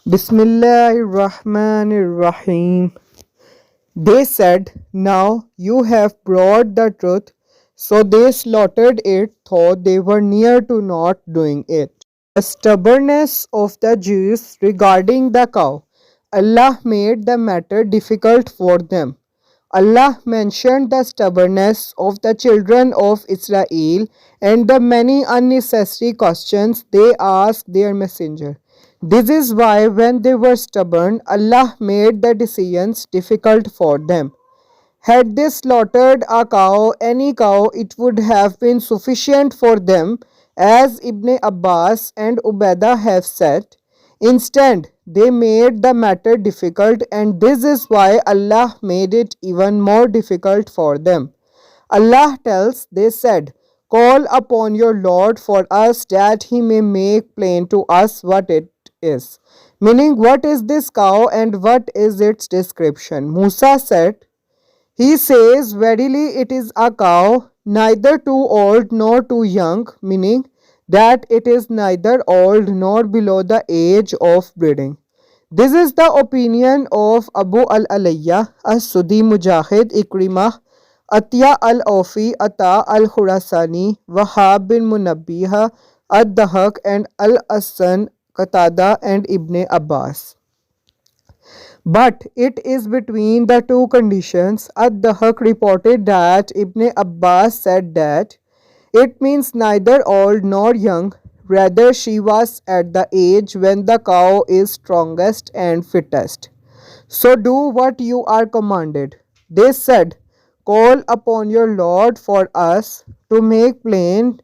Bismillahirrahmanirrahim. They said, "Now you have brought the truth." So they slaughtered it, though they were near to not doing it. The stubbornness of the Jews regarding the cow. Allah made the matter difficult for them. Allah mentioned the stubbornness of the children of Israel and the many unnecessary questions they asked their messenger. This is why, when they were stubborn, Allah made the decisions difficult for them. Had they slaughtered a cow, any cow, it would have been sufficient for them, as Ibn Abbas and Ubaidah have said. Instead, they made the matter difficult, and this is why Allah made it even more difficult for them. Allah tells, they said, "Call upon your Lord for us that he may make plain to us what it is." Meaning, what is this cow and what is its description? Musa said, he says, "Verily it is a cow, neither too old nor too young," meaning that it is neither old nor below the age of breeding. This is the opinion of Abu al-Alayya, As-Sudi Mujahid, Ikrimah, Atiyah al-Awfi, Ata al-Khurasani, Wahab bin Munabbiha, Ad-Dahak, and Al-Assan, Qatada, and Ibn Abbas. But it is between the two conditions. Ad-Dahak reported that Ibn Abbas said that it means neither old nor young, rather she was at the age when the cow is strongest and fittest. So do what you are commanded. They said, "Call upon your Lord for us to make plain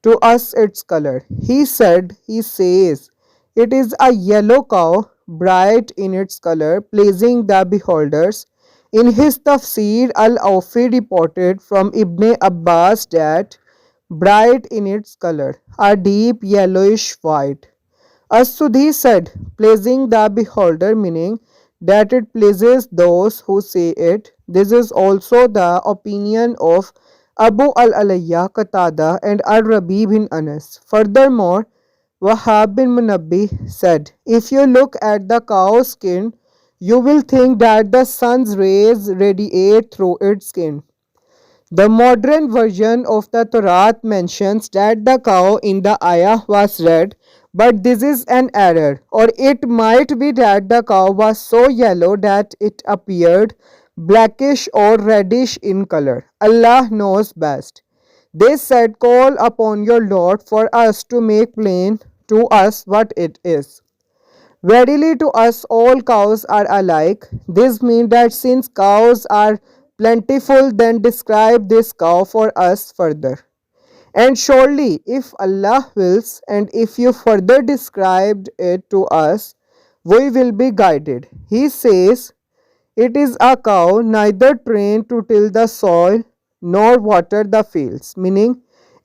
to us its color." He says, "It is a yellow cow, bright in its color, pleasing the beholders." In his Tafsir, Al-Awfi reported from Ibn Abbas that bright in its color, a deep yellowish white. As-Sudi said, "Pleasing the beholder," meaning that it pleases those who see it. This is also the opinion of Abu al-Alayya, Qatada, and Ar-Rabi bin Anas. Furthermore, Wahab bin Munabbi said, "If you look at the cow's skin, you will think that the sun's rays radiate through its skin." The modern version of the Torah mentions that the cow in the ayah was red, but this is an error. Or it might be that the cow was so yellow that it appeared blackish or reddish in color. Allah knows best. They said, "Call upon your Lord for us to make plain to us what it is." Verily to us all cows are alike. This means that since cows are plentiful, then describe this cow for us further. And surely, if Allah wills, and if you further described it to us, we will be guided. He says, "It is a cow neither trained to till the soil nor water the fields," meaning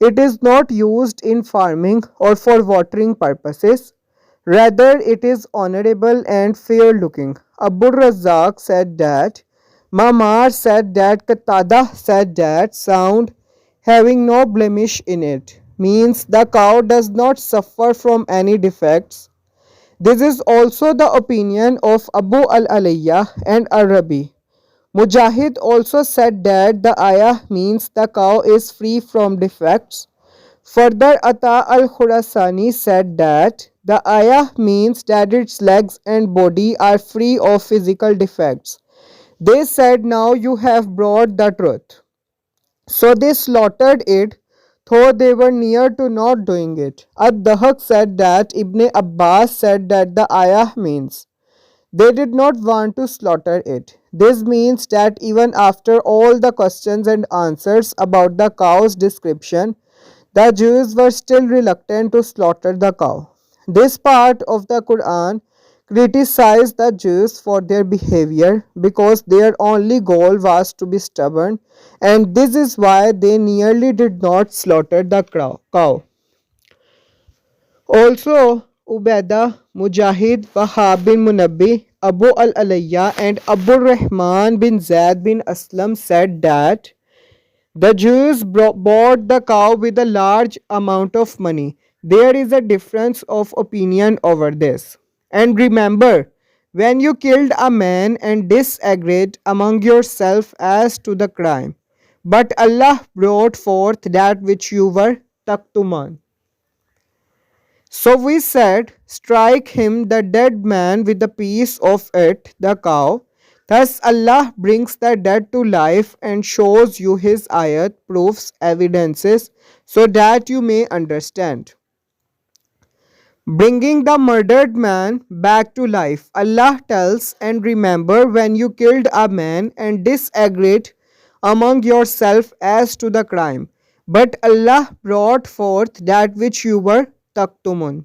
it is not used in farming or for watering purposes. Rather, it is honorable and fair looking. Abu Razak said that, Mamar said that, Qatada said that, sound having no blemish in it means the cow does not suffer from any defects. This is also the opinion of Abu al-Alayya and Arabi. Mujahid also said that the ayah means the cow is free from defects. Further, Ata al-Khurasani said that the ayah means that its legs and body are free of physical defects. They said, "Now you have brought the truth." So they slaughtered it, though they were near to not doing it. Ad-Dahak said that Ibn Abbas said that the ayah means they did not want to slaughter it. This means that even after all the questions and answers about the cow's description, the Jews were still reluctant to slaughter the cow. This part of the Qur'an criticized the Jews for their behavior because their only goal was to be stubborn, and this is why they nearly did not slaughter the cow. Also, Ubaidah, Mujahid, Wahab bin Munabbi, Abu al-Alayya, and Abu Rahman bin Zaid bin Aslam said that the Jews bought the cow with a large amount of money. There is a difference of opinion over this. And remember, when you killed a man and disagreed among yourself as to the crime, but Allah brought forth that which you were taktuman. So we said, strike him, the dead man, with a piece of it, the cow. Thus Allah brings the dead to life and shows you his ayat, proofs, evidences, so that you may understand. Bringing the murdered man back to life. Allah tells, and remember when you killed a man and disagreed among yourself as to the crime, but Allah brought forth that which you were taktumun.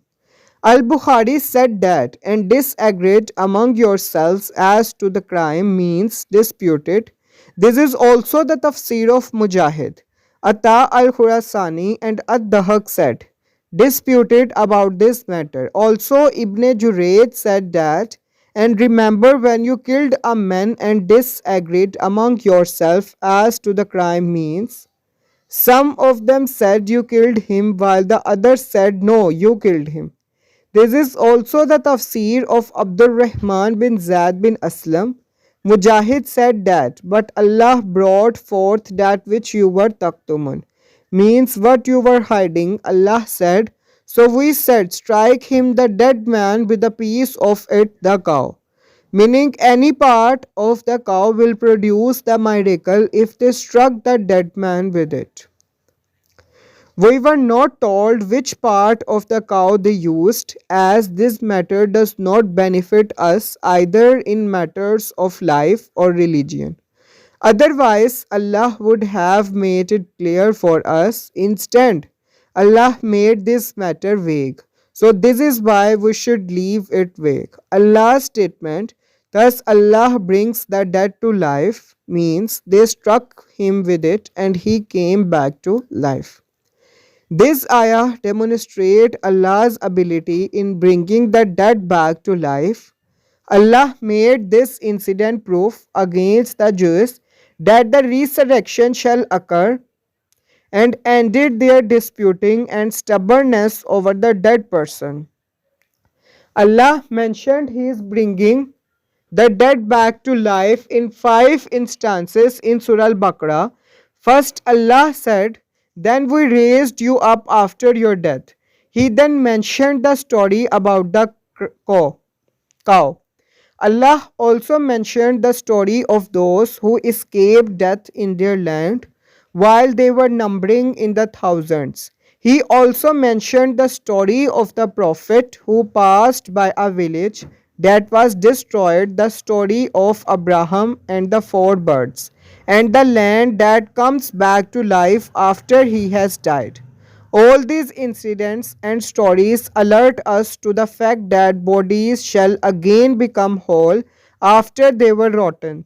Al-Bukhari said that, and disagreed among yourselves as to the crime means disputed. This is also the tafsir of Mujahid. Ata al-Khurasani and Ad-Dahak said, disputed about this matter. Also Ibn Jurayj said that, and remember when you killed a man and disagreed among yourself as to the crime means, some of them said you killed him while the others said no, you killed him. This is also the tafsir of Abdul Rahman bin Zaid bin Aslam. Mujahid said that, but Allah brought forth that which you were taktumun, means what you were hiding. Allah said, so we said, strike him, the dead man, with a piece of it, the cow. Meaning any part of the cow will produce the miracle if they struck the dead man with it. We were not told which part of the cow they used, as this matter does not benefit us either in matters of life or religion. Otherwise, Allah would have made it clear for us. Instead, Allah made this matter vague. So, this is why we should leave it vague. Allah's statement, thus Allah brings the dead to life, means they struck him with it and he came back to life. This ayah demonstrates Allah's ability in bringing the dead back to life. Allah made this incident proof against the Jews that the resurrection shall occur and ended their disputing and stubbornness over the dead person. Allah mentioned His bringing the dead back to life in 5 instances in Surah Al-Baqrah. First, Allah said, then we raised you up after your death. He then mentioned the story about the cow. Allah also mentioned the story of those who escaped death in their land while they were numbering in the thousands. He also mentioned the story of the prophet who passed by a village that was destroyed, the story of Abraham and the 4 birds, and the land that comes back to life after he has died. All these incidents and stories alert us to the fact that bodies shall again become whole after they were rotten.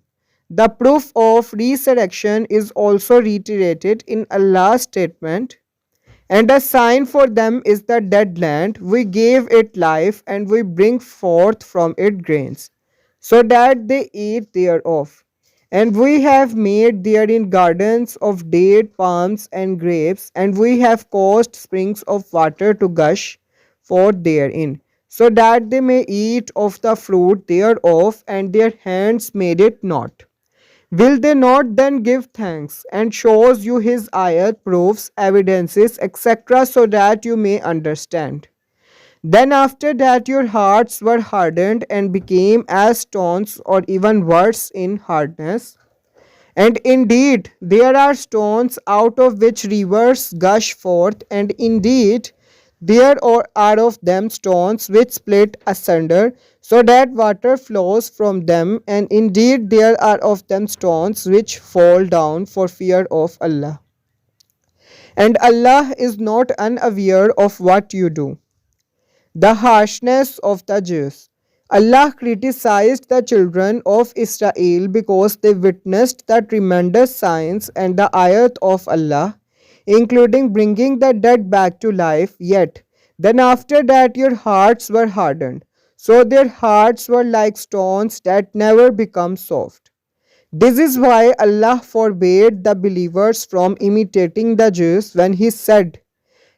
The proof of resurrection is also reiterated in Allah's statement, and a sign for them is the dead land. We gave it life, and we bring forth from it grains, so that they eat thereof. And we have made therein gardens of date, palms, and grapes, and we have caused springs of water to gush forth therein, so that they may eat of the fruit thereof, and their hands made it not. Will they not then give thanks, and shows you his ayat, proofs, evidences, etc., so that you may understand? Then after that your hearts were hardened and became as stones, or even worse in hardness. And indeed there are stones out of which rivers gush forth, and indeed are of them stones which split asunder, so that water flows from them, and indeed there are of them stones which fall down for fear of Allah. And Allah is not unaware of what you do. The harshness of the Jews. Allah criticized the children of Israel because they witnessed the tremendous signs and the ayat of Allah, including bringing the dead back to life. Yet, then after that your hearts were hardened, so their hearts were like stones that never become soft. This is why Allah forbade the believers from imitating the Jews when He said,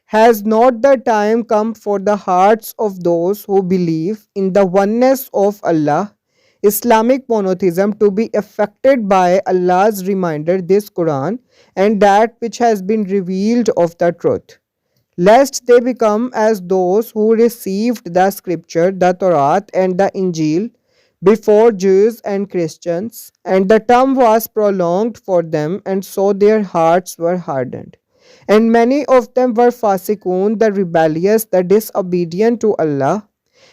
Has not the time come for the hearts of those who believe in the oneness of Allah, Islamic monotheism, to be affected by Allah's reminder, this Quran, and that which has been revealed of the truth? Lest they become as those who received the scripture, the Torah, and the Injil before Jews and Christians, and the term was prolonged for them, and so their hearts were hardened. And many of them were fasiqun, the rebellious, the disobedient to Allah.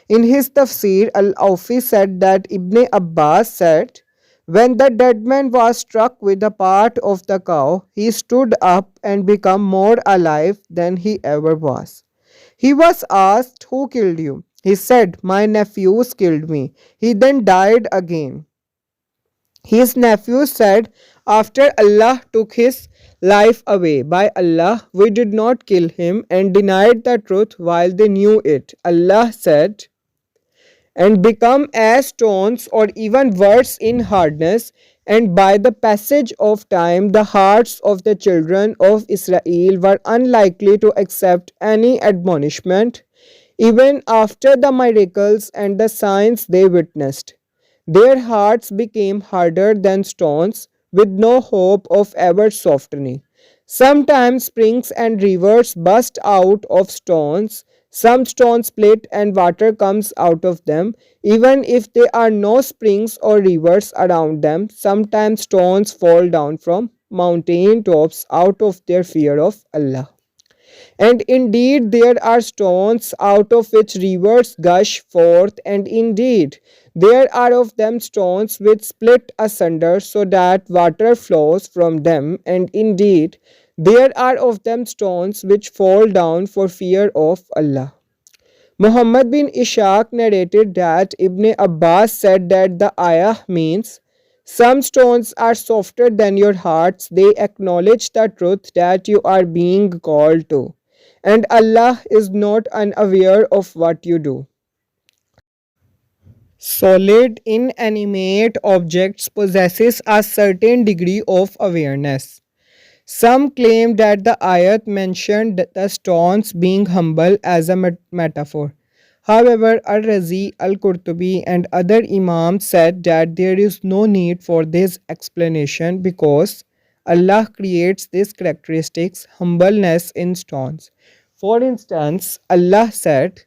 In his Tafsir, Al-Awfi said that Ibn Abbas said, when the dead man was struck with a part of the cow, he stood up and became more alive than he ever was. He was asked, who killed you? He said, my nephews killed me. He then died again. His nephew said, after Allah took his life away, by Allah, we did not kill him, and denied the truth while they knew it. Allah said, and become as stones, or even worse in hardness. And by the passage of time, the hearts of the children of Israel were unlikely to accept any admonishment, even after the miracles and the signs they witnessed. Their hearts became harder than stones, with no hope of ever softening. Sometimes springs and rivers burst out of stones, some stones split and water comes out of them, even if there are no springs or rivers around them. Sometimes stones fall down from mountain tops out of their fear of Allah. And indeed, there are stones out of which rivers gush forth, and indeed, there are of them stones which split asunder so that water flows from them, and indeed, there are of them stones which fall down for fear of Allah. Muhammad bin Ishaq narrated that Ibn Abbas said that the ayah means, some stones are softer than your hearts, they acknowledge the truth that you are being called to, and Allah is not unaware of what you do. Solid inanimate objects possesses a certain degree of awareness. Some claim that the ayat mentioned the stones being humble as a metaphor. However, Al-Razi, Al-Qurtubi, and other Imams said that there is no need for this explanation because Allah creates these characteristics, humbleness, in stones. For instance, Allah said,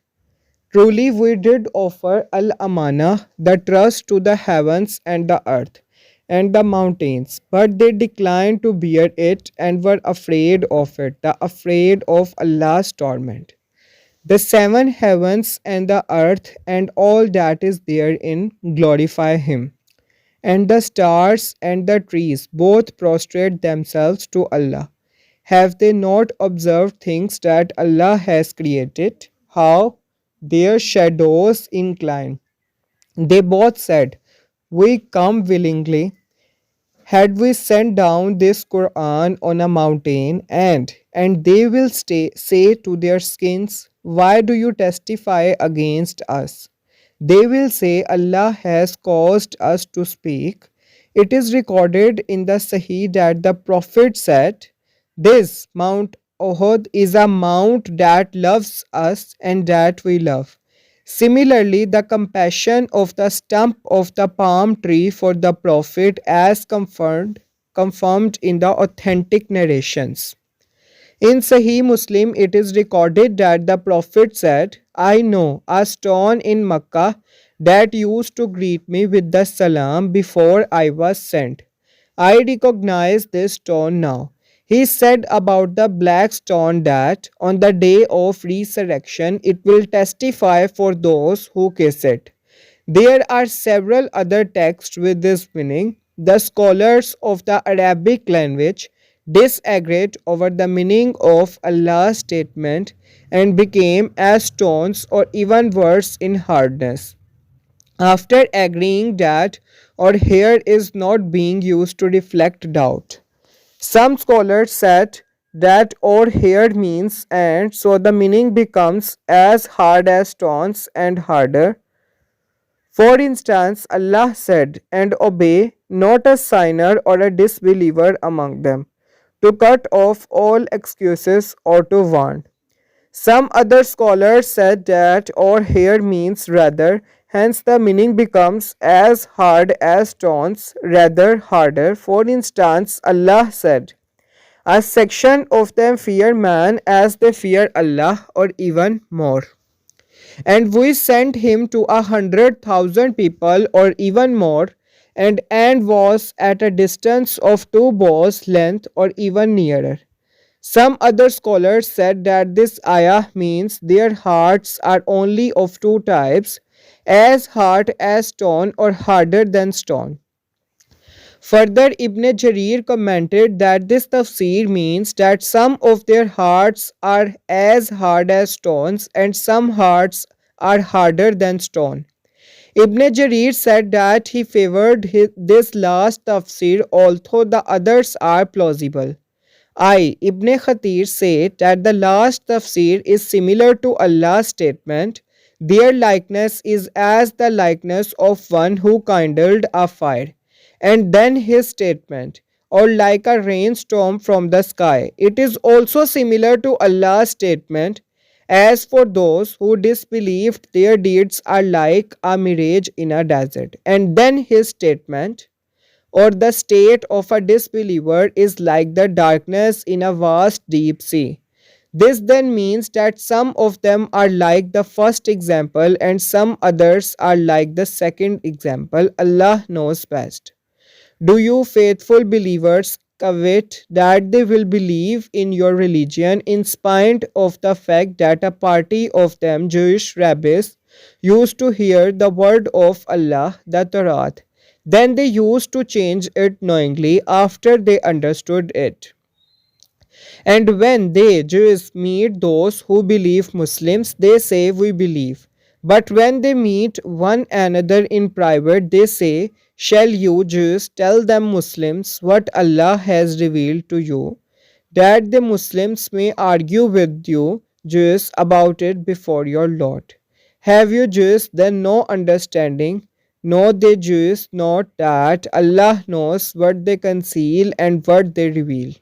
truly we did offer Al-Amanah, the trust, to the heavens and the earth and the mountains, but they declined to bear it and were afraid of it, the afraid of Allah's torment. The seven heavens and the earth and all that is therein glorify Him, and the stars and the trees both prostrate themselves to Allah. Have they not observed things that Allah has created? How their shadows incline. They both said, we come willingly. Had we sent down this Quran on a mountain, and they will say to their skins, why do you testify against us? They will say, Allah has caused us to speak. It is recorded in the Sahih that the Prophet said, this Mount Uhud is a mount that loves us and that we love. Similarly, the compassion of the stump of the palm tree for the Prophet, as confirmed in the authentic narrations. In Sahih Muslim, it is recorded that the Prophet said, I know a stone in Makkah that used to greet me with the salam before I was sent. I recognize this stone now. He said about the black stone that on the day of resurrection it will testify for those who kiss it. There are several other texts with this meaning. The scholars of the Arabic language disagreed over the meaning of Allah's statement and became as stones or even worse in hardness. After agreeing that our hair is not being used to reflect doubt, some scholars said that or here means and so the meaning becomes as hard as stones and harder. For instance, Allah said, and obey not a sinner or a disbeliever among them, to cut off all excuses or to warn. Some other scholars said that or here means rather, hence the meaning becomes as hard as stones, rather harder. For instance, Allah said, a section of them fear man as they fear Allah, or even more. And we sent him to 100,000 people, or even more, and was at a distance of 2 bows' length, or even nearer. Some other scholars said that this ayah means their hearts are only of two types, as hard as stone or harder than stone. Further, Ibn Jarir commented that this tafsir means that some of their hearts are as hard as stones and some hearts are harder than stone. Ibn Jarir said that he favored this last tafsir, although the others are plausible. Ibn Kathir say that the last tafsir is similar to Allah's statement, their likeness is as the likeness of one who kindled a fire. And then his statement, or like a rainstorm from the sky. It is also similar to Allah's statement, as for those who disbelieved, their deeds are like a mirage in a desert. And then his statement, or the state of a disbeliever is like the darkness in a vast deep sea. This then means that some of them are like the first example and some others are like the second example. Allah knows best. Do you faithful believers covet that they will believe in your religion in spite of the fact that a party of them, Jewish rabbis, used to hear the word of Allah, the Torah. Then they used to change it knowingly after they understood it. And when they, Jews, meet those who believe Muslims, they say, we believe. But when they meet one another in private, they say, shall you, Jews, tell them Muslims what Allah has revealed to you, that the Muslims may argue with you, Jews, about it before your Lord. Have you, Jews, then no understanding? Know they, Jews, not that Allah knows what they conceal and what they reveal.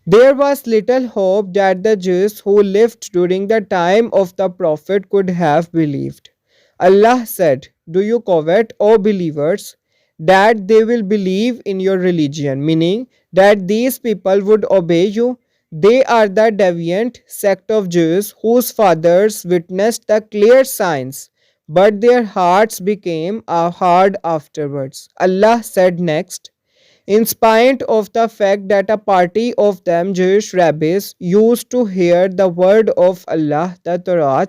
There was little hope that the Jews who lived during the time of the Prophet could have believed. Allah said, do you covet, O believers, that they will believe in your religion, meaning that these people would obey you? They are the deviant sect of Jews whose fathers witnessed the clear signs, but their hearts became hard afterwards. Allah said next, in spite of the fact that a party of them, Jewish rabbis, used to hear the word of Allah, the Torah,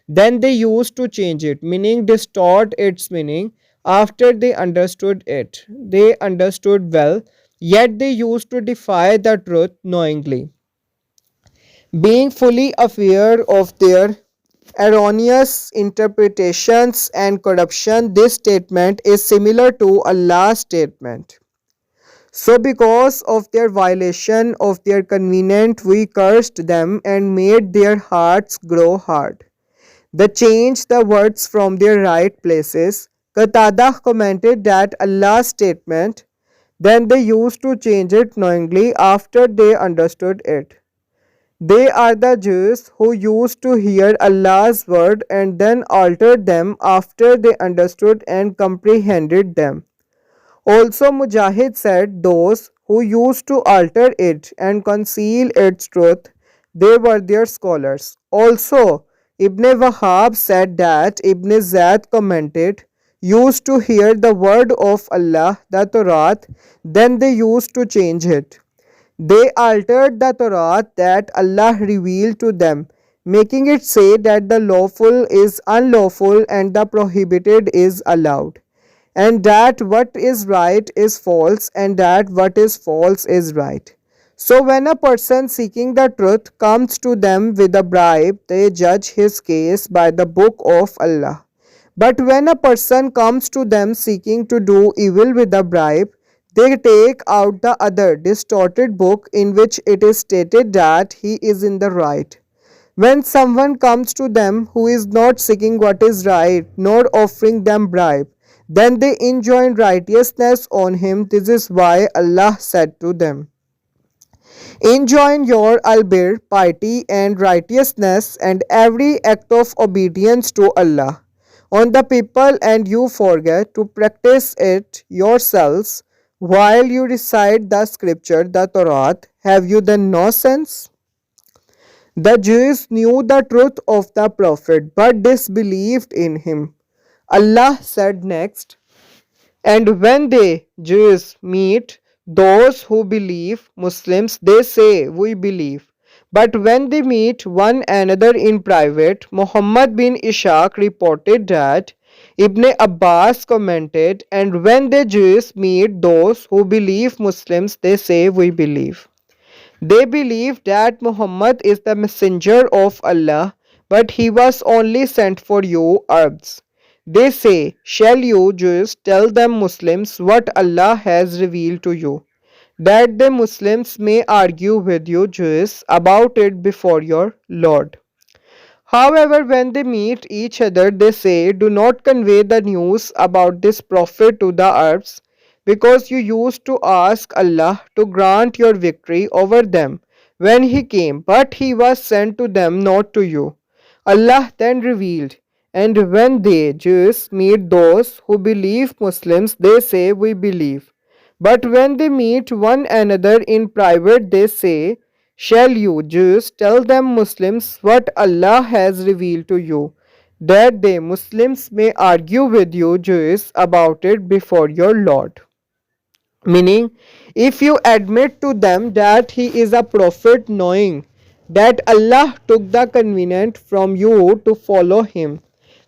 then they used to change it, meaning distort its meaning after they understood it. They understood well, yet they used to defy the truth knowingly. Being fully aware of their erroneous interpretations and corruption, this statement is similar to Allah's statement. So, because of their violation of their covenant, we cursed them and made their hearts grow hard. They changed the words from their right places. Qatada commented that Allah's statement, then they used to change it knowingly after they understood it. They are the Jews who used to hear Allah's word and then altered them after they understood and comprehended them. Also, Mujahid said those who used to alter it and conceal its truth, they were their scholars. Also, Ibn Wahab said that Ibn Zayd commented, used to hear the word of Allah, the Torah, then they used to change it. They altered the Torah that Allah revealed to them, making it say that the lawful is unlawful and the prohibited is allowed, and that what is right is false and that what is false is right. So when a person seeking the truth comes to them with a bribe, they judge his case by the book of Allah. But when a person comes to them seeking to do evil with a bribe, they take out the other distorted book in which it is stated that he is in the right. When someone comes to them who is not seeking what is right nor offering them bribe, then they enjoin righteousness on him. This is why Allah said to them, Enjoin your albir, piety and righteousness and every act of obedience to Allah on the people, and you forget to practice it yourselves while you recite the scripture, the Torah. Have you then no sense? The Jews knew the truth of the Prophet but disbelieved in him. Allah said next, and when they, Jews, meet those who believe, Muslims, they say, we believe. But when they meet one another in private, Muhammad bin Ishaq reported that Ibn Abbas commented, and when the Jews meet those who believe, Muslims, they say, we believe. They believe that Muhammad is the messenger of Allah, but he was only sent for you Arabs. They say, shall you Jews tell them Muslims what Allah has revealed to you, that the Muslims may argue with you Jews about it before your Lord. However, when they meet each other, they say, do not convey the news about this prophet to the Arabs, because you used to ask Allah to grant your victory over them when he came, but he was sent to them, not to you. Allah then revealed, and when they, Jews, meet those who believe Muslims, they say, we believe. But when they meet one another in private, they say, shall you, Jews, tell them Muslims what Allah has revealed to you, that they, Muslims, may argue with you, Jews, about it before your Lord? Meaning, if you admit to them that he is a prophet, knowing that Allah took the convenient from you to follow him,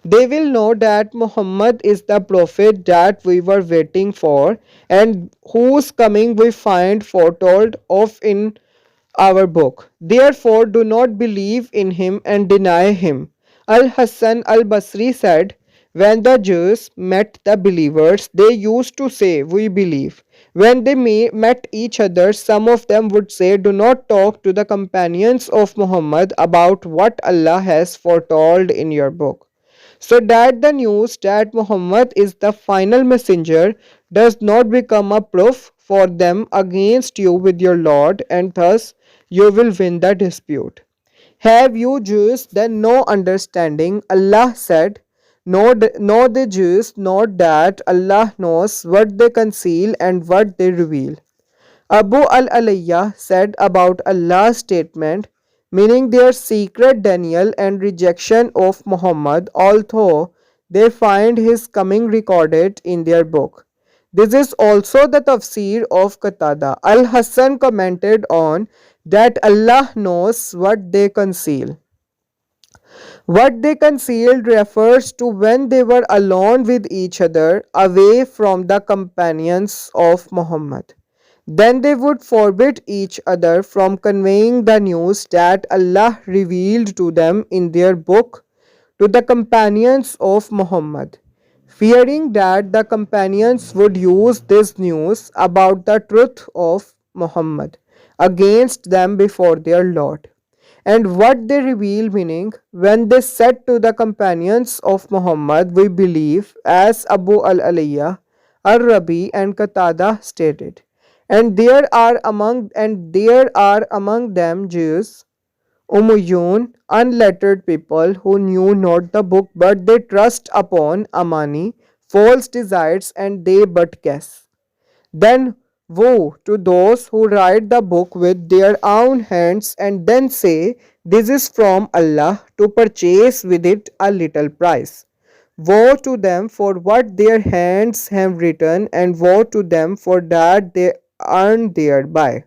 they will know that Muhammad is the prophet that we were waiting for, and whose coming we find foretold of in our book. Therefore, do not believe in him and deny him. Al Hassan al Basri said, when the Jews met the believers, they used to say, we believe. When they met each other, some of them would say, do not talk to the companions of Muhammad about what Allah has foretold in your book, so that the news that Muhammad is the final messenger does not become a proof for them against you with your Lord, and thus you will win the dispute. Have you Jews then no understanding? Allah said, know the Jews not that Allah knows what they conceal and what they reveal. Abu al-Alayya said about Allah's statement, meaning their secret denial and rejection of Muhammad, although they find his coming recorded in their book. This is also the tafsir of Qatada. Al-Hassan commented on that Allah knows what they conceal. What they concealed refers to when they were alone with each other, away from the companions of Muhammad. Then they would forbid each other from conveying the news that Allah revealed to them in their book to the companions of Muhammad, fearing that the companions would use this news about the truth of Muhammad against them before their Lord. And what they reveal, meaning when they said to the companions of Muhammad, we believe, as Abu al-Aliyah, Ar-Rabi and Qatada stated. And there are among them Jews, Umayyun, unlettered people who knew not the book, but they trust upon Amani, false desires, and they but guess. Then woe to those who write the book with their own hands and then say, this is from Allah, to purchase with it a little price. Woe to them for what their hands have written, and woe to them for that they earn thereby.